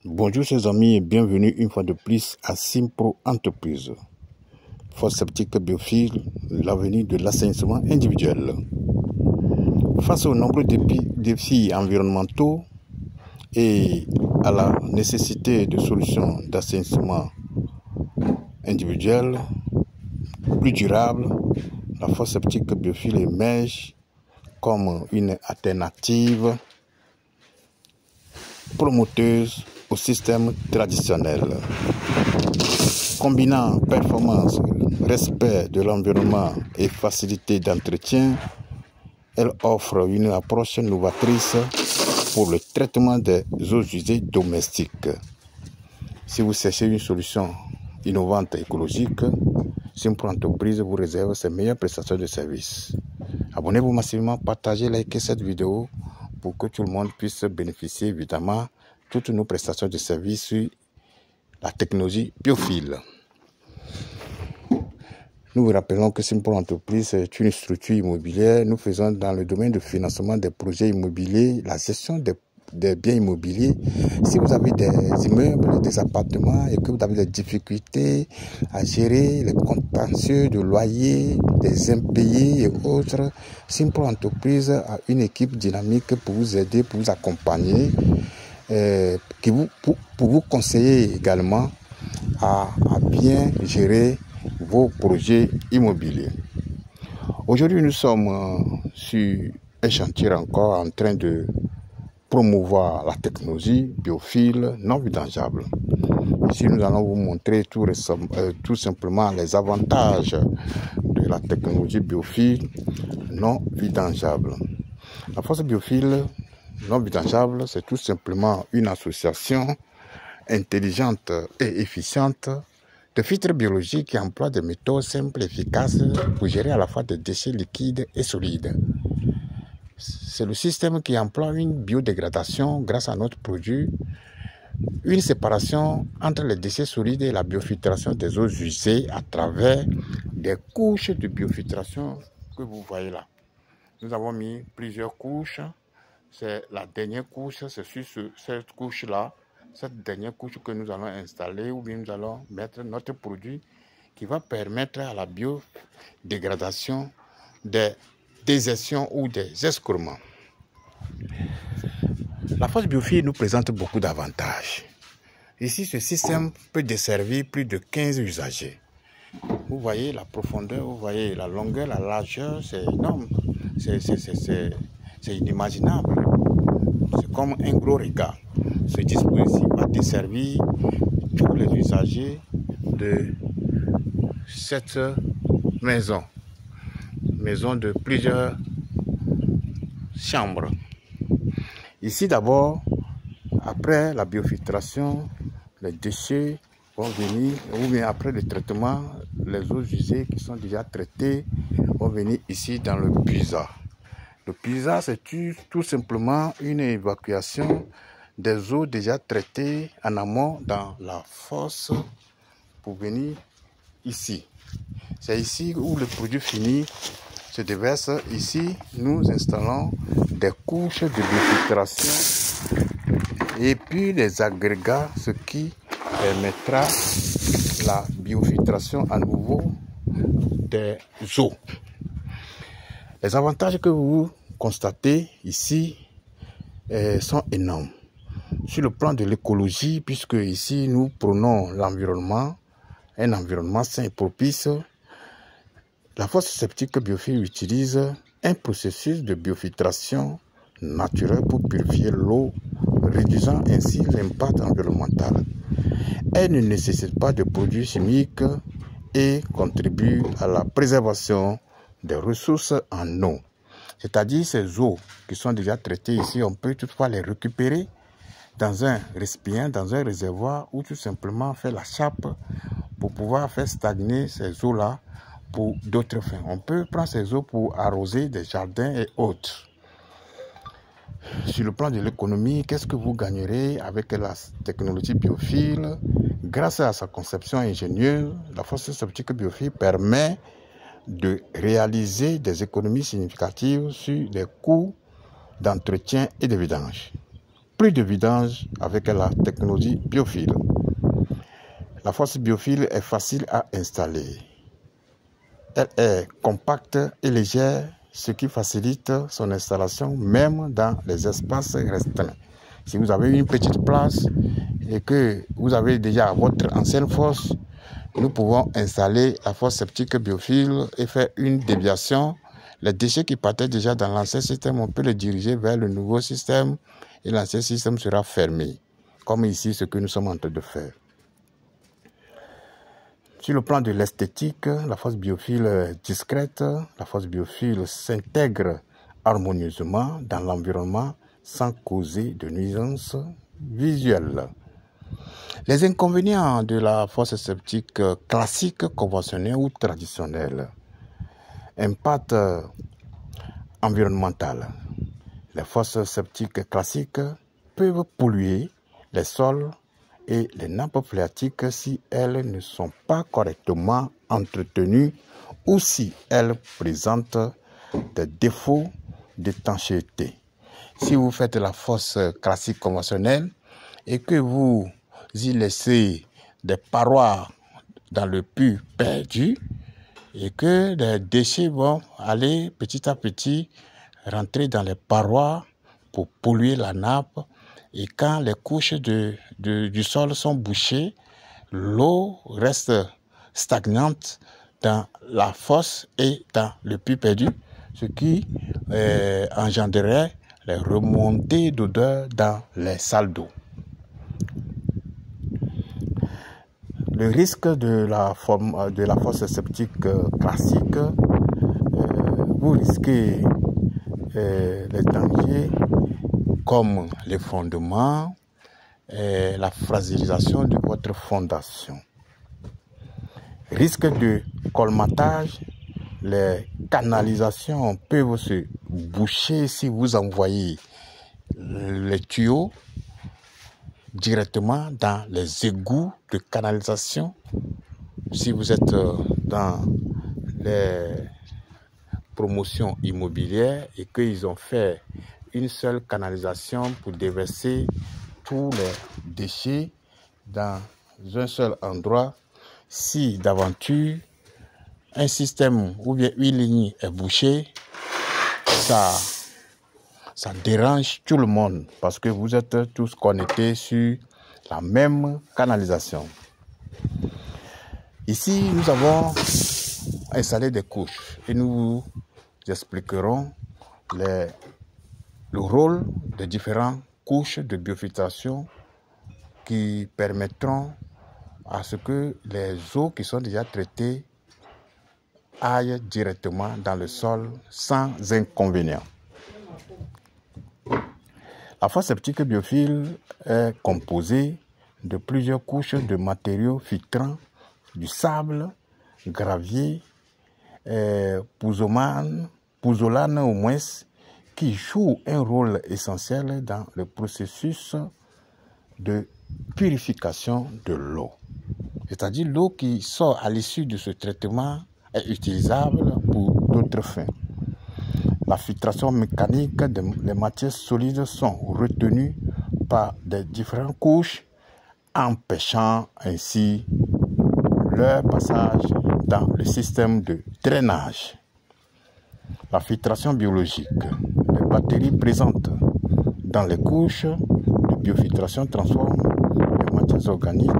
Bonjour chers amis et bienvenue une fois de plus à Simpro Entreprise. Fosse septique biophile, l'avenir de l'assainissement individuel. Face aux nombreux défis environnementaux et à la nécessité de solutions d'assainissement individuel plus durable, la fosse septique biophile émerge comme une alternative promoteuse au système traditionnel. Combinant performance, respect de l'environnement et facilité d'entretien, elle offre une approche novatrice pour le traitement des eaux usées domestiques. Si vous cherchez une solution innovante et écologique, Simpro Entreprise vous réserve ses meilleures prestations de services. Abonnez-vous massivement, partagez, likez cette vidéo pour que tout le monde puisse bénéficier évidemment de toutes nos prestations de services sur la technologie biophile. Nous vous rappelons que Simpro Entreprise est une structure immobilière. Nous faisons dans le domaine du financement des projets immobiliers, la gestion des biens immobiliers. Si vous avez des immeubles, des appartements et que vous avez des difficultés à gérer les contentieux de loyer, des impayés et autres, Simpro Entreprise a une équipe dynamique pour vous aider, pour vous accompagner, pour vous conseiller également à bien gérer vos projets immobiliers. Aujourd'hui, nous sommes sur un chantier encore en train de promouvoir la technologie biophile non vidangeable. Ici, nous allons vous montrer tout simplement les avantages de la technologie biophile non vidangeable. La fosse biophile non vidangeable, c'est tout simplement une association intelligente et efficiente de filtres biologiques qui emploient des méthodes simples et efficaces pour gérer à la fois des déchets liquides et solides. C'est le système qui emploie une biodégradation grâce à notre produit, une séparation entre les déchets solides et la biofiltration des eaux usées à travers des couches de biofiltration que vous voyez là. Nous avons mis plusieurs couches. C'est la dernière couche, c'est sur cette couche-là, cette dernière couche que nous allons installer ou bien nous allons mettre notre produit qui va permettre à la biodégradation des désertions ou des excréments. La fosse biophile nous présente beaucoup d'avantages. Ici, ce système peut desservir plus de 15 usagers. Vous voyez la profondeur, vous voyez la longueur, la largeur, c'est énorme, c'est inimaginable. C'est comme un gros regard. Ce dispositif va desservir tous les usagers de cette maison de plusieurs chambres. Ici d'abord, après la biofiltration, les déchets vont venir, ou bien après le traitement, les eaux usées qui sont déjà traitées vont venir ici dans le puisard. Le puisard, c'est tout simplement une évacuation des eaux déjà traitées en amont dans la fosse pour venir ici. C'est ici où le produit fini se déverse. Ici, nous installons des couches de biofiltration et puis des agrégats, ce qui permettra la biofiltration à nouveau des eaux. Les avantages que vous constatez ici sont énormes. Sur le plan de l'écologie, puisque ici nous prenons l'environnement, un environnement sain et propice, la fosse septique biophile utilise un processus de biofiltration naturel pour purifier l'eau, réduisant ainsi l'impact environnemental. Elle ne nécessite pas de produits chimiques et contribue à la préservation des ressources en eau. C'est-à-dire ces eaux qui sont déjà traitées ici, on peut toutefois les récupérer dans un récipient, dans un réservoir ou tout simplement faire la chape pour pouvoir faire stagner ces eaux-là pour d'autres fins. On peut prendre ces eaux pour arroser des jardins et autres. Sur le plan de l'économie, qu'est-ce que vous gagnerez avec la technologie biophile? Grâce à sa conception ingénieuse, la fosse septique biophile permet de réaliser des économies significatives sur les coûts d'entretien et de vidange. plus de vidange avec la technologie biophile. La fosse biophile est facile à installer. Elle est compacte et légère, ce qui facilite son installation même dans les espaces restreints. Si vous avez une petite place et que vous avez déjà votre ancienne fosse, nous pouvons installer la fosse septique biophile et faire une déviation. Les déchets qui partaient déjà dans l'ancien système, on peut les diriger vers le nouveau système et l'ancien système sera fermé, comme ici ce que nous sommes en train de faire. Sur le plan de l'esthétique, la fosse biophile est discrète. La fosse biophile s'intègre harmonieusement dans l'environnement sans causer de nuisances visuelles. Les inconvénients de la fosse septique classique, conventionnelle ou traditionnelle. Impact environnemental. Les fosses septiques classiques peuvent polluer les sols et les nappes phréatiques si elles ne sont pas correctement entretenues ou si elles présentent des défauts d'étanchéité. Si vous faites la fosse classique conventionnelle et que vous y laissez des parois dans le puits perdu et que les déchets vont aller petit à petit rentrer dans les parois pour polluer la nappe, et quand les couches du sol sont bouchées, l'eau reste stagnante dans la fosse et dans le puits perdu, ce qui engendrerait les remontées d'odeur dans les salles d'eau. Le risque de la fosse septique classique, vous risquez les dangers comme l'effondrement et la fragilisation de votre fondation. Risque de colmatage, les canalisations peuvent se boucher si vous envoyez les tuyaux directement dans les égouts de canalisation. Si vous êtes dans les promotions immobilières et qu'ils ont fait une seule canalisation pour déverser tous les déchets dans un seul endroit, si d'aventure un système ou bien une ligne est bouchée, ça dérange tout le monde parce que vous êtes tous connectés sur la même canalisation. Ici, nous avons installé des couches et nous vous expliquerons le rôle des différentes couches de biofiltration qui permettront à ce que les eaux qui sont déjà traitées aillent directement dans le sol sans inconvénient. La fosse septique biophile est composée de plusieurs couches de matériaux filtrants, du sable, gravier, pouzzolane au moins, qui jouent un rôle essentiel dans le processus de purification de l'eau. C'est-à-dire l'eau qui sort à l'issue de ce traitement est utilisable pour d'autres fins. La filtration mécanique des matières solides sont retenues par des différentes couches, empêchant ainsi leur passage dans le système de drainage. La filtration biologique. Les bactéries présentes dans les couches de biofiltration transforment les matières organiques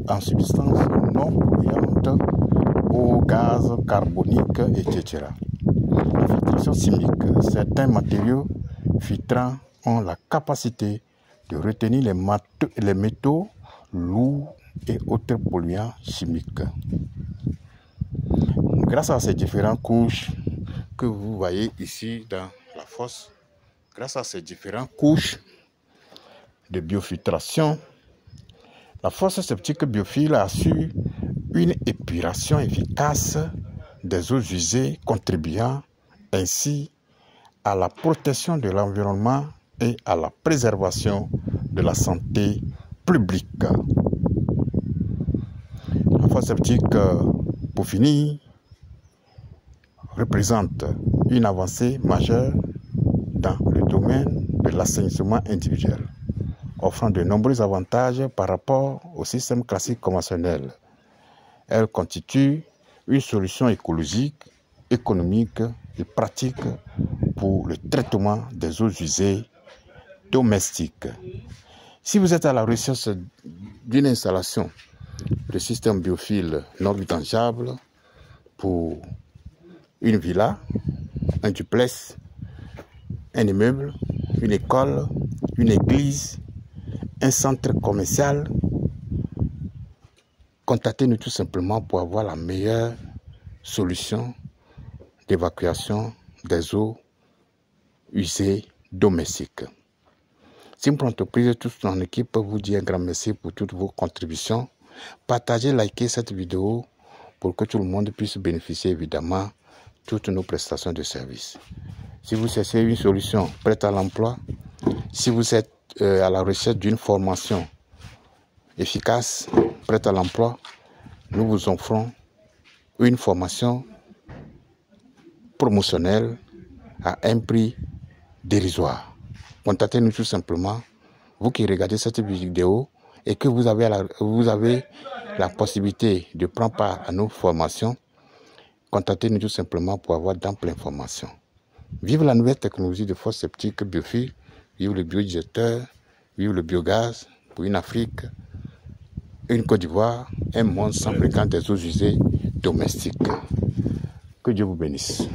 en substances non polluantes, eau, gaz, carbonique, etc. La filtration chimique. Certains matériaux filtrants ont la capacité de retenir les métaux lourds et autres polluants chimiques. Grâce à ces différentes couches que vous voyez ici dans la fosse, grâce à ces différentes couches de biofiltration, la fosse septique biophile assure une épuration efficace des eaux usées, contribuant ainsi à la protection de l'environnement et à la préservation de la santé publique. La fosse septique, pour finir, représente une avancée majeure dans le domaine de l'assainissement individuel. offrant de nombreux avantages par rapport au système classique conventionnel. Elle constitue une solution écologique, économique et pratique pour le traitement des eaux usées domestiques. Si vous êtes à la recherche d'une installation de système biophile non vidangeable pour une villa, un duplex, un immeuble, une école, une église, un centre commercial, contactez-nous tout simplement pour avoir la meilleure solution d'évacuation des eaux usées domestiques. Simple Entreprise, toute son équipe vous dit un grand merci pour toutes vos contributions. Partagez, likez cette vidéo pour que tout le monde puisse bénéficier évidemment de toutes nos prestations de services. Si vous cherchez une solution prête à l'emploi, si vous êtes à la recherche d'une formation efficace, prête à l'emploi, nous vous offrons une formation promotionnelle à un prix dérisoire. Contactez-nous tout simplement, vous qui regardez cette vidéo et que vous avez la possibilité de prendre part à nos formations, contactez-nous tout simplement pour avoir d'amples informations. Vive la nouvelle technologie de fosse septique biophile, vive le biodigesteur, vive le biogaz pour une Afrique, une Côte d'Ivoire, un monde sans fréquenter des eaux usées domestiques. Que Dieu vous bénisse.